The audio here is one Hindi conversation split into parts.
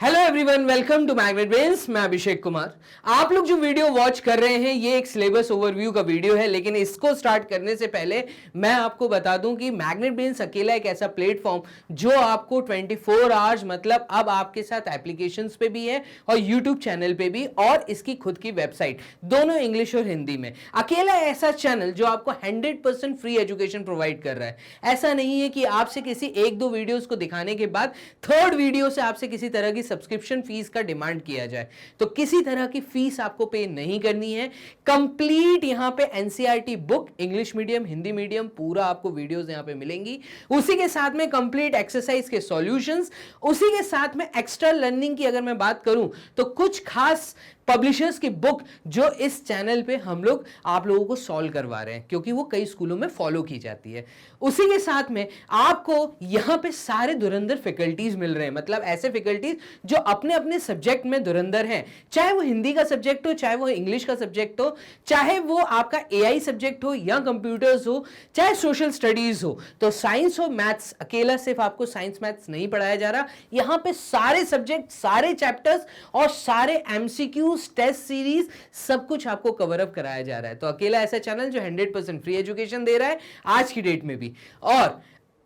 Hello everyone, welcome to magnet brains. मैं अभिषेक कुमार। आप लोग जो वीडियो वॉच कर रहे हैं ये एक सिलेबस ओवरव्यू का वीडियो है, लेकिन इसको स्टार्ट करने से पहले मैं आपको बता दूं कि मैग्नेट ब्रेन्स अकेला एक ऐसा प्लेटफॉर्म जो आपको 24 आवर्स मतलब अब आपके साथ एप्लीकेशंस पे भी है और यूट्यूब चैनल पे भी, और इसकी खुद की वेबसाइट, दोनों इंग्लिश और हिंदी में। अकेला ऐसा चैनल जो आपको 100% फ्री एजुकेशन प्रोवाइड कर रहा है। ऐसा नहीं है कि आपसे किसी एक दो वीडियोस को दिखाने के बाद थर्ड वीडियो से आपसे किसी तरह की सब्सक्रिप्शन फीस का डिमांड किया जाए, तो किसी तरह की फीस आपको पे नहीं करनी है। कंप्लीट यहां पे NCERT book, English medium Hindi medium, पूरा आपको वीडियोस यहां पे मिलेंगी। उसी के साथ में कंप्लीट एक्सरसाइज के सॉल्यूशंस, उसी के साथ में एक्स्ट्रा लर्निंग की अगर मैं बात करूं तो कुछ खास पब्लिशर्स की बुक जो इस चैनल पे हम लोग आप लोगों को सॉल्व करवा रहे हैं, क्योंकि वो कई स्कूलों में फॉलो की जाती है। उसी के साथ में आपको यहां पे सारे धुरंधर फैकल्टीज मिल रहे हैं, मतलब ऐसे फैकल्टीज जो अपने अपने सब्जेक्ट में धुरंधर हैं, चाहे वो हिंदी का सब्जेक्ट हो, चाहे वो इंग्लिश का सब्जेक्ट हो, चाहे वो आपका एआई सब्जेक्ट हो या कंप्यूटर्स हो, चाहे सोशल स्टडीज हो, तो साइंस हो मैथ्स, अकेला सिर्फ आपको साइंस मैथ्स नहीं पढ़ाया जा रहा। यहां पे सारे सब्जेक्ट, सारे चैप्टर्स और सारे एमसीक्यू, टेस्ट सीरीज, सब कुछ आपको कवर अप कराया जा रहा है। तो अकेला ऐसा चैनल जो 100% फ्री एजुकेशन दे रहा है आज की डेट में भी। और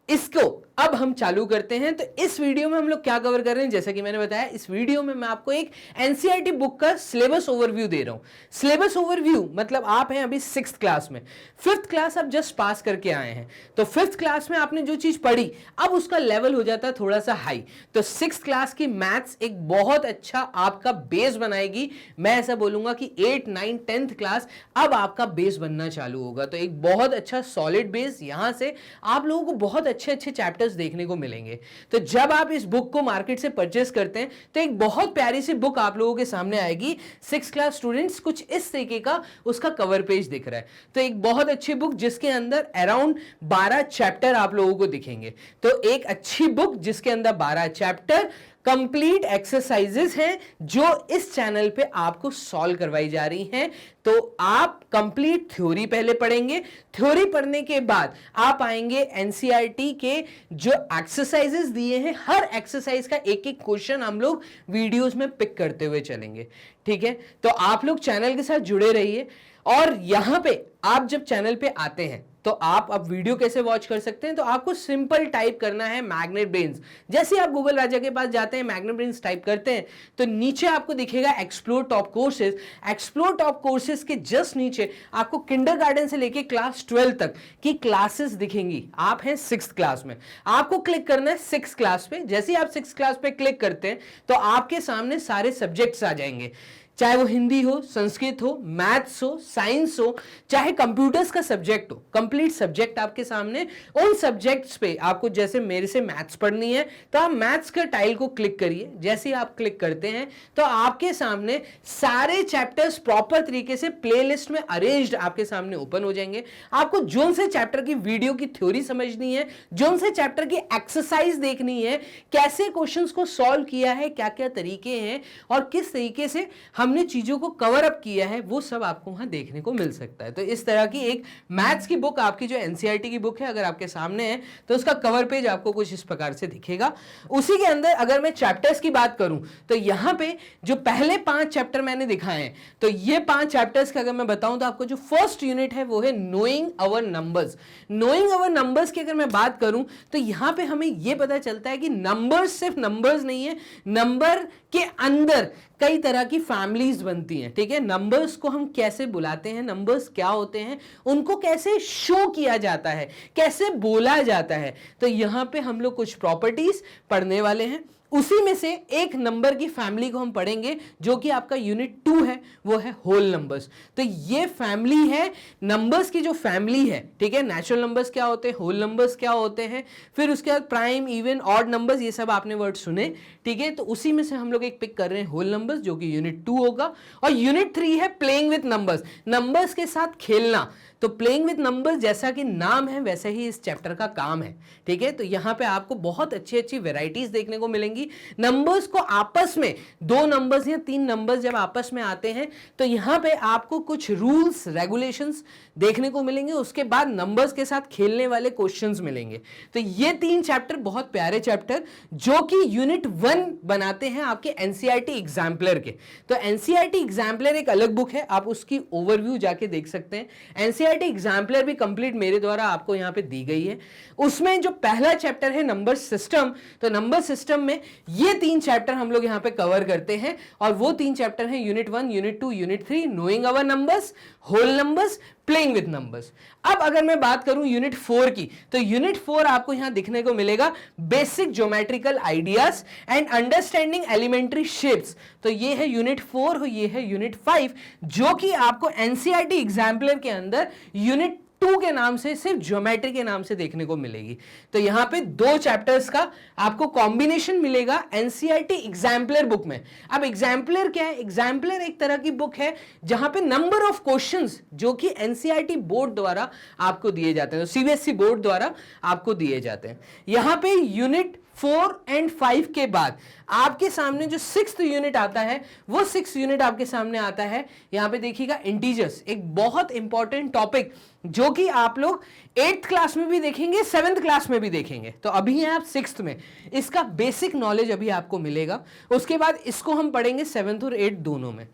इसको अब हम चालू करते हैं। तो इस वीडियो में हम लोग क्या कवर कर रहे हैं, जैसा कि मैंने बताया, इस वीडियो में मैं आपको एक एनसीईआरटी बुक का सिलेबस ओवरव्यू दे रहा हूं। सिलेबस ओवरव्यू मतलब आप हैं अभी 6th क्लास में, 5th क्लास आप जस्ट पास करके आए हैं, तो 5th क्लास में आपने जो चीज पढ़ी अब उसका लेवल हो जाता है थोड़ा सा हाई। तो 6th क्लास की मैथ्स एक बहुत अच्छा आपका बेस बनाएगी। मैं ऐसा बोलूंगा कि 8, 9, 10th क्लास अब आपका बेस बनना चालू होगा। तो एक बहुत अच्छा सॉलिड बेस, यहां से आप लोगों को बहुत अच्छे अच्छे चैप्टर्स देखने को मिलेंगे। तो जब आप इस बुक को मार्केट से परचेस करते हैं तो एक बहुत प्यारी सी बुक आप लोगों के सामने आएगी। 6th क्लास स्टूडेंट्स, कुछ इस तरीके का उसका कवर पेज दिख रहा है। तो एक बहुत अच्छी बुक जिसके अंदर अराउंड 12 चैप्टर आप लोगों को दिखेंगे। तो एक अच्छी बुक जिसके अंदर 12 चैप्टर, कंप्लीट एक्सरसाइजेस हैं जो इस चैनल पे आपको सॉल्व करवाई जा रही हैं। तो आप कंप्लीट थ्योरी पहले पढ़ेंगे, थ्योरी पढ़ने के बाद आप आएंगे एनसीईआरटी के जो एक्सरसाइजेस दिए हैं, हर एक्सरसाइज का एक एक क्वेश्चन हम लोग वीडियोस में पिक करते हुए चलेंगे। ठीक है, तो आप लोग चैनल के साथ जुड़े रहिए। और यहां पे आप जब चैनल पे आते हैं तो आप अब वीडियो कैसे वॉच कर सकते हैं, तो आपको सिंपल टाइप करना है मैग्नेट ब्रेन्स। जैसे आप गूगल राजा के पास जाते हैं, मैग्नेट ब्रेन्स टाइप करते हैं, तो नीचे आपको दिखेगा explore top courses. Explore top courses के जस्ट नीचे आपको किंडरगार्टन से लेके क्लास 12 तक की क्लासेस दिखेंगी। आप हैं 6th क्लास में, आपको क्लिक करना है 6th क्लास पे। जैसे ही आप 6th क्लास पे क्लिक करते हैं तो आपके सामने सारे सब्जेक्ट्स आ जाएंगे, चाहे वो हिंदी हो, संस्कृत हो, मैथ्स हो, साइंस हो, चाहे कंप्यूटर्स का सब्जेक्ट हो, कंप्लीट सब्जेक्ट आपके सामने। उन सब्जेक्ट्स पे आपको, जैसे मेरे से मैथ्स पढ़नी है तो आप मैथ्स का टाइल को क्लिक करिए। जैसे ही आप क्लिक करते हैं तो आपके सामने सारे चैप्टर्स प्रॉपर तरीके से प्लेलिस्ट में अरेंज्ड आपके सामने ओपन हो जाएंगे। आपको जोन से चैप्टर की वीडियो की थ्योरी समझनी है, जोन से चैप्टर की एक्सरसाइज देखनी है, कैसे क्वेश्चंस को सॉल्व किया है, क्या क्या तरीके हैं और किस तरीके से हमने चीजों को कवर अप किया है, वो सब आपको वहां देखने को मिल सकता है। तो इस तरह की एक मैथ्स की बुक, आपकी जो एनसीईआरटी की बुक है, अगर आपके सामने है तो उसका कवर पेज आपको कुछ इस प्रकार से दिखेगा। उसी के अंदर अगर मैं चैप्टर्स की बात करूं तो यहां पे जो पहले 5 चैप्टर मैंने दिखाए हैं, तो ये 5 चैप्टर्स का अगर मैं बताऊं तो आपको जो फर्स्ट यूनिट है वो है नोइंग अवर नंबर्स। नोइंग अवर नंबर्स की अगर मैं बात करूं तो यहां पे हमें यह पता चलता है कि नंबर्स सिर्फ नंबर्स नहीं है, नंबर के अंदर कई तरह की फैमिलीज बनती हैं। ठीक है, नंबर्स को हम कैसे बुलाते हैं, नंबर्स क्या होते हैं, उनको कैसे शो किया जाता है, कैसे बोला जाता है, तो यहां पे हम लोग कुछ प्रॉपर्टीज पढ़ने वाले हैं। उसी में से एक नंबर की फैमिली को हम पढ़ेंगे जो कि आपका यूनिट 2 है, वो है होल नंबर्स। तो ये फैमिली है नंबर्स की, जो फैमिली है। ठीक है, नेचुरल नंबर्स क्या होते हैं, होल नंबर्स क्या होते हैं, फिर उसके बाद प्राइम, इवन, ऑड नंबर्स, ये सब आपने वर्ड सुने। ठीक है, तो उसी में से हम लोग एक पिक कर रहे हैं होल नंबर्स, जो कि यूनिट 2 होगा। और यूनिट 3 है प्लेइंग विथ नंबर्स, नंबर्स के साथ खेलना। तो प्लेइंग विथ नंबर्स जैसा कि नाम है वैसे ही इस चैप्टर का काम है। ठीक है, तो यहां पे आपको बहुत अच्छी अच्छी वेराइटीज देखने को मिलेंगी। आएगी। नंबर्स को आपस में, दो नंबर्स या तीन नंबर्स जब आपस में आते हैं तो यहां पे आपको कुछ रूल्स रेगुलेशंस देखने को मिलेंगे, उसके बाद नंबर्स के साथ खेलने वाले क्वेश्चंस मिलेंगे। तो ये तीन चैप्टर बहुत प्यारे चैप्टर जो कि यूनिट 1 बनाते हैं आपके एनसीईआरटी एग्जाम्पलर के। तो एनसीईआरटी एग्जाम्पलर एक अलग बुक है, आप उसकी ओवरव्यू जाके देख सकते हैं। एनसीईआरटी एग्जाम्पलर भी कंप्लीट मेरे द्वारा आपको यहां पे दी गई है। उसमें जो पहला चैप्टर है नंबर सिस्टम, तो नंबर सिस्टम में ये तीन चैप्टर हम लोग यहां पे कवर करते हैं और वो तीन चैप्टर हैं unit 1, unit 2, unit 3, knowing our numbers, whole numbers, playing with numbers. अब अगर मैं बात करूं यूनिट 4 की, तो यूनिट 4 आपको यहां दिखने को मिलेगा basic geometrical ideas and understanding elementary shapes. तो ये है यूनिट 4 और ये है यूनिट 5 जो कि आपको एनसीईआरटी एग्जाम्पलर के अंदर यूनिट 2 के नाम से, सिर्फ ज्योमेट्री के नाम से देखने को मिलेगी। तो यहां पे दो चैप्टर्स का आपको कॉम्बिनेशन मिलेगा एनसीईआरटी एग्जाम्पलर बुक में। अब एग्जाम्पलर क्या है? एग्जाम्पलर एक तरह की बुक है जहां पे नंबर ऑफ क्वेश्चंस जो कि एनसीईआरटी बोर्ड द्वारा आपको दिए जाते हैं, तो सीबीएसई बोर्ड द्वारा आपको दिए जाते हैं। यहां पे यूनिट 4 एंड 5 के बाद आपके सामने जो 6th यूनिट आता है, वो 6th यूनिट आपके सामने आता है। यहां पे देखिएगा इंटीजर्स, एक बहुत इंपॉर्टेंट टॉपिक जो कि आप लोग 8th क्लास में भी देखेंगे, 7th क्लास में भी देखेंगे। तो अभी हैं आप 6th में, इसका बेसिक नॉलेज अभी आपको मिलेगा। उसके बाद इसको हम पढ़ेंगे 7th और 8th दोनों में।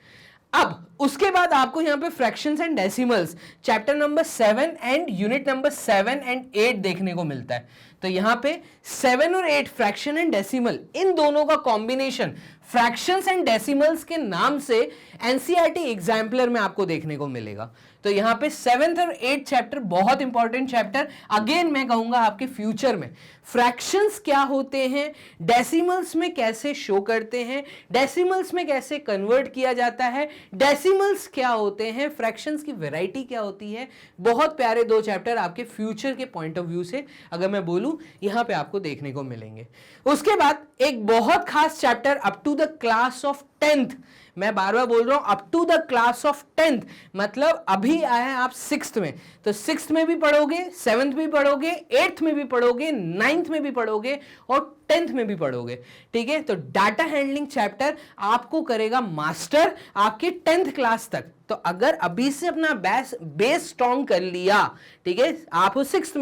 अब उसके बाद आपको यहां पे fractions and decimals chapter number 7 and unit number 7 and 8 देखने को मिलता है। तो यहां पे 7 और 8 फ्रैक्शन एंड डेसिमल, इन दोनों का कॉम्बिनेशन फ्रैक्शंस एंड डेसिमल्स के नाम से एनसीईआरटी एग्जाम्पलर में आपको देखने को मिलेगा। तो यहां पे 7th और 8th चैप्टर बहुत इंपॉर्टेंट चैप्टर, अगेन मैं कहूंगा आपके फ्यूचर में फ्रैक्शंस क्या होते हैं, डेसिमल्स में कैसे शो करते हैं, डेसिमल्स में कैसे कन्वर्ट किया जाता है, डेसिमल्स क्या होते हैं, फ्रैक्शंस की वैरायटी क्या होती है। बहुत प्यारे दो चैप्टर आपके फ्यूचर के पॉइंट ऑफ व्यू से अगर मैं बोलूं यहां पे आपको देखने को मिलेंगे। उसके बाद एक बहुत खास chapter up to the class of 10th, मैं बार बार बोल रहा हूं up to the class of 10th, मतलब अभी आए हैं आप 6th में, तो 6th में भी पढ़ोगे, 7th में भी पढ़ोगे, 8th में भी पढ़ोगे, 9th में भी पढ़ोगे और 10th में भी पढ़ोगे। ठीक है, तो डाटा हैंडलिंग चैप्टर आपको करेगा मास्टर आपके 10th क्लास तक। तो अगर अभी से अपना बेस स्ट्रॉन्ग कर लिया, ठीक है, आप हो 6th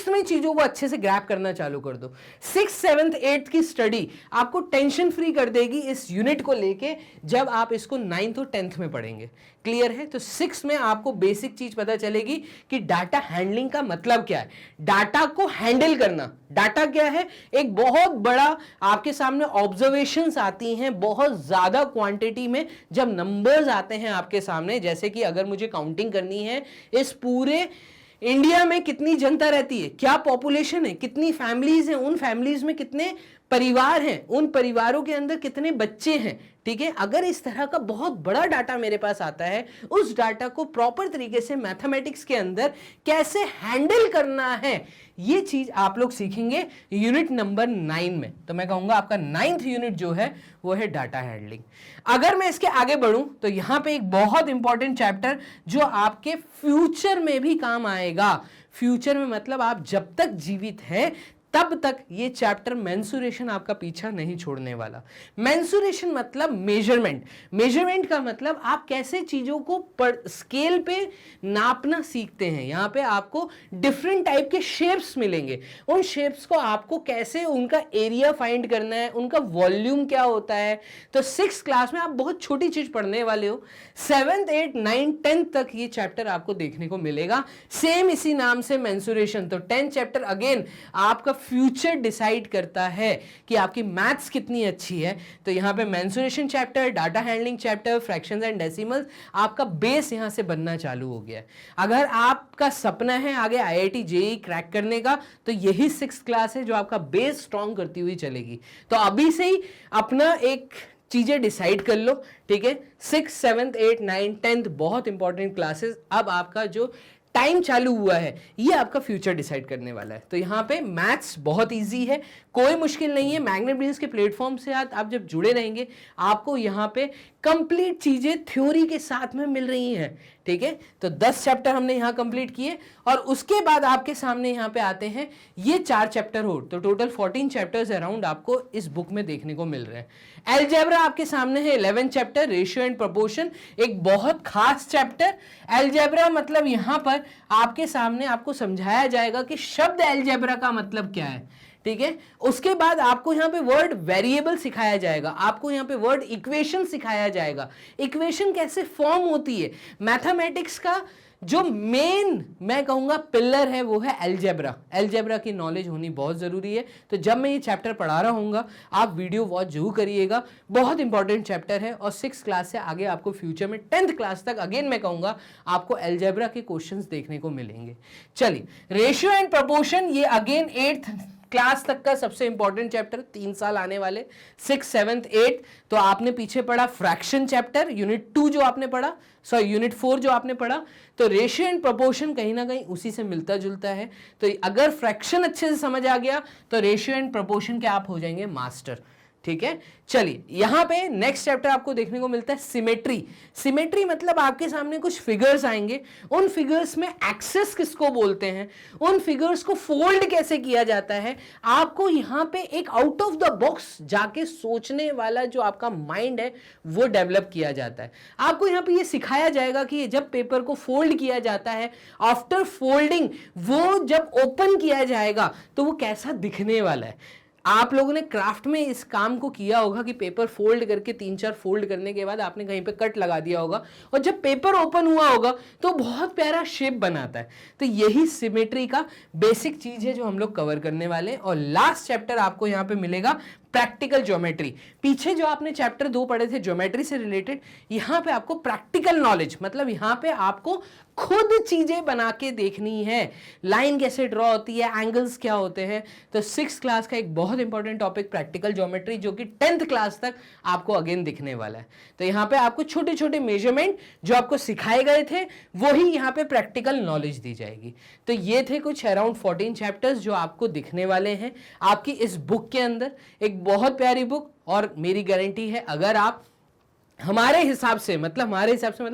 में चीजों को अच्छे से ग्रैब करना चालू कर दो। 6th, 7th, 8th की स्टडी आपको टेंशन फ्री कर देगी इस यूनिट को लेके, जब आप इसको 9th और 10th में पढ़ेंगे। क्लियर है? तो 6th में आपको बेसिक चीज पता चलेगी कि डाटा हैंडलिंग का मतलब क्या है, डाटा को हैंडल करना। डाटा क्या है? एक बहुत बड़ा आपके सामने ऑब्जर्वेशंस आती हैं बहुत ज्यादा क्वांटिटी में, जब नंबर्स आते हैं आपके सामने, जैसे कि अगर मुझे काउंटिंग करनी है इस पूरे इंडिया में कितनी जनता रहती है, क्या पॉपुलेशन है, कितनी फैमिलीज हैं, उन फैमिलीज में कितने परिवार हैं, उन परिवारों के अंदर कितने बच्चे हैं। ठीक है, अगर इस तरह का बहुत बड़ा डाटा मेरे पास आता है, उस डाटा को प्रॉपर तरीके से मैथमेटिक्स के अंदर कैसे हैंडल करना है, ये चीज आप लोग सीखेंगे यूनिट नंबर 9 में। तो मैं कहूंगा आपका 9th यूनिट जो है वो है डाटा हैंडलिंग। अगर मैं इसके आगे बढ़ूं तो यहां पे एक बहुत इंपॉर्टेंट चैप्टर जो आपके फ्यूचर में भी काम आएगा। फ्यूचर में मतलब आप जब तक जीवित हैं तब तक ये चैप्टर मेंसुरेशन आपका पीछा नहीं छोड़ने वाला। मेंसुरेशन मतलब मेजरमेंट, मेजरमेंट का मतलब आप कैसे चीजों को स्केल पे नापना सीखते हैं। यहां पे आपको डिफरेंट टाइप के शेप्स मिलेंगे, उन शेप्स को आपको कैसे उनका एरिया फाइंड करना है, उनका वॉल्यूम क्या होता है। तो 6th क्लास में आप बहुत छोटी चीज पढ़ने वाले हो, 7th, 8th, 9th, 10th तक ये चैप्टर आपको देखने को मिलेगा, सेम इसी नाम से मेंसुरेशन। तो 10th चैप्टर अगेन आपका फ्यूचर डिसाइड करता है कि आपकी मैथ्स कितनी अच्छी है। तो यहां पे mensuration chapter, data handling chapter, fractions and decimals, आपका बेस यहां से बनना चालू हो गया है। अगर आपका सपना है आगे IIT JEE क्रैक करने का, तो यही 6th क्लास है जो आपका बेस स्ट्रॉन्ग करती हुई चलेगी। तो अभी से ही अपना एक चीजें डिसाइड कर लो। ठीक है, 6th, 7th, 8th, 9th, 10th बहुत इंपॉर्टेंट क्लासेस, अब आपका जो टाइम चालू हुआ है ये आपका फ्यूचर डिसाइड करने वाला है। तो यहाँ पे मैथ्स बहुत इजी है, कोई मुश्किल नहीं है। मैग्नेट ब्रेन्स के प्लेटफॉर्म से आप जब जुड़े रहेंगे, आपको यहाँ पे कंप्लीट चीजें थ्योरी के साथ में मिल रही हैं। ठीक है, तो 10 चैप्टर हमने यहाँ कंप्लीट किए और उसके बाद आपके सामने यहाँ पे आते हैं ये 4 चैप्टर और, तो टोटल 14 चैप्टर्स अराउंड आपको इस बुक में देखने को मिल रहे हैं। अलजेब्रा आपके सामने है 11 चैप्टर, रेशियो एंड प्रोपोर्शन एक बहुत खास चैप्टर। अलजेब्रा मतलब यहाँ पर आपके सामने आपको समझाया जाएगा कि शब्द अलजेब्रा का मतलब क्या है, ठीक है। उसके बाद आपको यहाँ पे वर्ड वेरिएबल सिखाया जाएगा, आपको यहाँ पे वर्ड इक्वेशन सिखाया जाएगा, इक्वेशन कैसे फॉर्म होती है। मैथमेटिक्स का जो मेन मैं कहूंगा पिलर है वो है अलजेब्रा। अलजेब्रा की नॉलेज होनी बहुत जरूरी है। तो जब मैं ये चैप्टर पढ़ा रहा हूँगा आप वीडियो वॉच जरूर करिएगा, बहुत इंपॉर्टेंट चैप्टर है। और 6th क्लास से आगे आपको फ्यूचर में 10th क्लास तक अगेन मैं कहूंगा आपको अलजेब्रा के क्वेश्चंस देखने को मिलेंगे। चलिए, रेशियो एंड प्रोपोर्शन ये अगेन 8th क्लास तक का सबसे इंपॉर्टेंट चैप्टर, 3 साल आने वाले 6th 7th 8th। तो आपने पीछे पढ़ा फ्रैक्शन चैप्टर, यूनिट 2 जो आपने पढ़ा, यूनिट 4 जो आपने पढ़ा, तो रेशियो एंड प्रोपोर्शन कहीं ना कहीं उसी से मिलता जुलता है। तो अगर फ्रैक्शन अच्छे से समझ आ गया तो रेशियो एंड प्रोपोर्शन के आप हो जाएंगे मास्टर, ठीक है। चलिए, यहां पे नेक्स्ट चैप्टर आपको देखने को मिलता है सिमेट्री। सिमेट्री मतलब आपके सामने कुछ फिगर्स आएंगे, उन फिगर्स में एक्सेस किसको बोलते हैं, उन फिगर्स को फोल्ड कैसे किया जाता है। आपको यहां पे एक आउट ऑफ द बॉक्स जाके सोचने वाला जो आपका माइंड है वो डेवलप किया जाता है। आपको यहां पे ये सिखाया जाएगा कि जब पेपर को फोल्ड किया जाता है, आफ्टर फोल्डिंग वो जब ओपन किया जाएगा तो वो कैसा दिखने वाला है। आप लोगों ने क्राफ्ट में इस काम को किया होगा कि पेपर फोल्ड करके 3-4 फोल्ड करने के बाद आपने कहीं पे कट लगा दिया होगा और जब पेपर ओपन हुआ होगा तो बहुत प्यारा शेप बनाता है। तो यही सिमेट्री का बेसिक चीज है जो हम लोग कवर करने वाले हैं। और लास्ट चैप्टर आपको यहाँ पे मिलेगा प्रैक्टिकल ज्योमेट्री। पीछे जो आपने चैप्टर 2 पढ़े थे ज्योमेट्री से रिलेटेड, यहाँ पे आपको प्रैक्टिकल नॉलेज मतलब यहाँ पे आपको खुद चीजें बना के देखनी है, लाइन कैसे ड्रॉ होती है, एंगल्स क्या होते हैं। तो 6th क्लास का एक बहुत इंपॉर्टेंट टॉपिक प्रैक्टिकल ज्योमेट्री जो कि 10th क्लास तक आपको अगेन दिखने वाला है। तो यहाँ पे आपको छोटे छोटे मेजरमेंट जो आपको सिखाए गए थे वही यहाँ पे प्रैक्टिकल नॉलेज दी जाएगी। तो ये थे कुछ अराउंड 14 चैप्टर्स जो आपको दिखने वाले हैं आपकी इस बुक के अंदर। एक बहुत प्यारी बुक, और मेरी गारंटी है अगर आप हमारे हिसाब से मतलब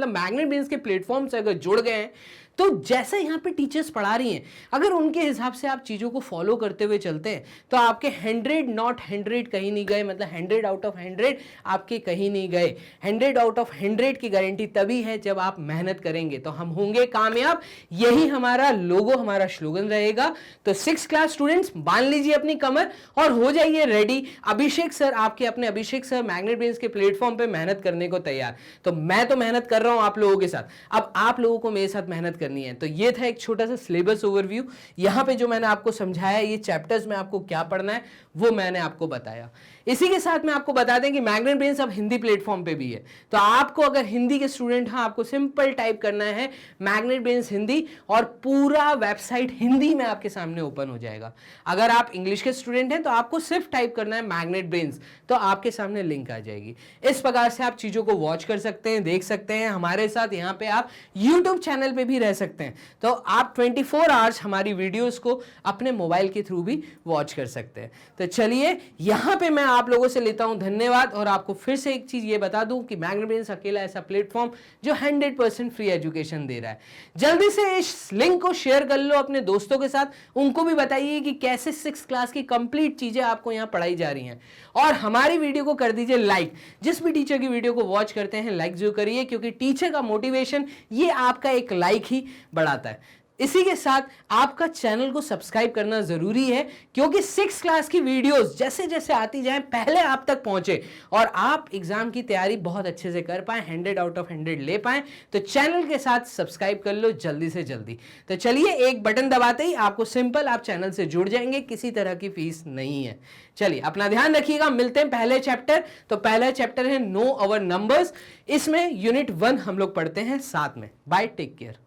मैग्नेट ब्रेन्स के प्लेटफॉर्म से अगर जुड़ गए हैं तो जैसे यहाँ पे टीचर्स पढ़ा रही हैं अगर उनके हिसाब से आप चीज़ों को फॉलो करते हुए चलते हैं तो आपके 100 नॉट 100 कहीं नहीं गए, मतलब 100 आउट ऑफ 100 आपके कहीं नहीं गए। 100 आउट ऑफ 100 की गारंटी तभी है जब आप मेहनत करेंगे तो हम होंगे कामयाब। यही हमारा लोगो, हमारा स्लोगन रहेगा। तो 6th क्लास स्टूडेंट्स बांध लीजिए अपनी कमर और हो जाइए रेडी। अभिषेक सर, आपके अपने अभिषेक सर मैग्नेट ब्रेन्स के प्लेटफॉर्म पे मेहनत करने को तैयार। तो मैं तो मेहनत कर रहा हूं आप लोगों के साथ, अब आप लोगों को मेरे साथ मेहनत करनी है। तो ये था एक छोटा सा सिलेबस ओवरव्यू। यहां पे जो मैंने आपको समझाया, ये चैप्टर्स में आपको क्या पढ़ना है वो मैंने आपको बताया। इसी के साथ में आपको बता दें कि मैग्नेट ब्रेन्स अब हिंदी प्लेटफॉर्म पे भी है। तो आपको अगर हिंदी के स्टूडेंट हैं, आपको सिंपल टाइप करना है मैग्नेट ब्रेन्स हिंदी और पूरा वेबसाइट हिंदी में आपके सामने ओपन हो जाएगा। अगर आप इंग्लिश के स्टूडेंट हैं तो आपको सिर्फ टाइप करना है मैग्नेट ब्रेन्स, तो आपके सामने लिंक आ जाएगी। इस प्रकार से आप चीजों को वॉच कर सकते हैं, देख सकते हैं हमारे साथ। यहाँ पे आप यूट्यूब चैनल पे भी रह सकते हैं, तो आप 24 आवर्स हमारी वीडियोस को अपने मोबाइल के थ्रू भी वॉच कर सकते हैं। तो चलिए, यहां पे मैं आप लोगों से लेता हूं धन्यवाद। और आपको फिर से एक चीज ये बता दूं कि मैग्नेट ब्रेन्स अकेला ऐसा प्लेटफॉर्म जो 100% फ्री एजुकेशन दे रहा है। जल्दी से इस लिंक को शेयर कर लो अपने दोस्तों के साथ, उनको भी बताइए कि कैसे 6th क्लास की कंप्लीट चीजें आपको यहां पढ़ाई जा रही हैं। और हमारी वीडियो को कर दीजिए लाइक। जिस भी टीचर की वीडियो को वॉच करते हैं लाइक जरूर करिए, क्योंकि टीचर का मोटिवेशन ये आपका एक लाइक ही बढ़ाता है। इसी के साथ आपका चैनल को सब्सक्राइब करना जरूरी है, क्योंकि 6th क्लास की वीडियोस जैसे जैसे आती जाएं पहले आप तक पहुंचे और आप एग्जाम की तैयारी बहुत अच्छे से कर पाए, 100 आउट ऑफ 100 ले पाए। तो चैनल के साथ सब्सक्राइब कर लो जल्दी से जल्दी। तो चलिए, एक बटन दबाते ही आपको सिंपल आप चैनल से जुड़ जाएंगे, किसी तरह की फीस नहीं है। चलिए, अपना ध्यान रखिएगा। मिलते हैं पहले चैप्टर। तो पहला चैप्टर है नो अवर नंबर्स। इसमें यूनिट 1 हम लोग पढ़ते हैं साथ में। Bye, take care.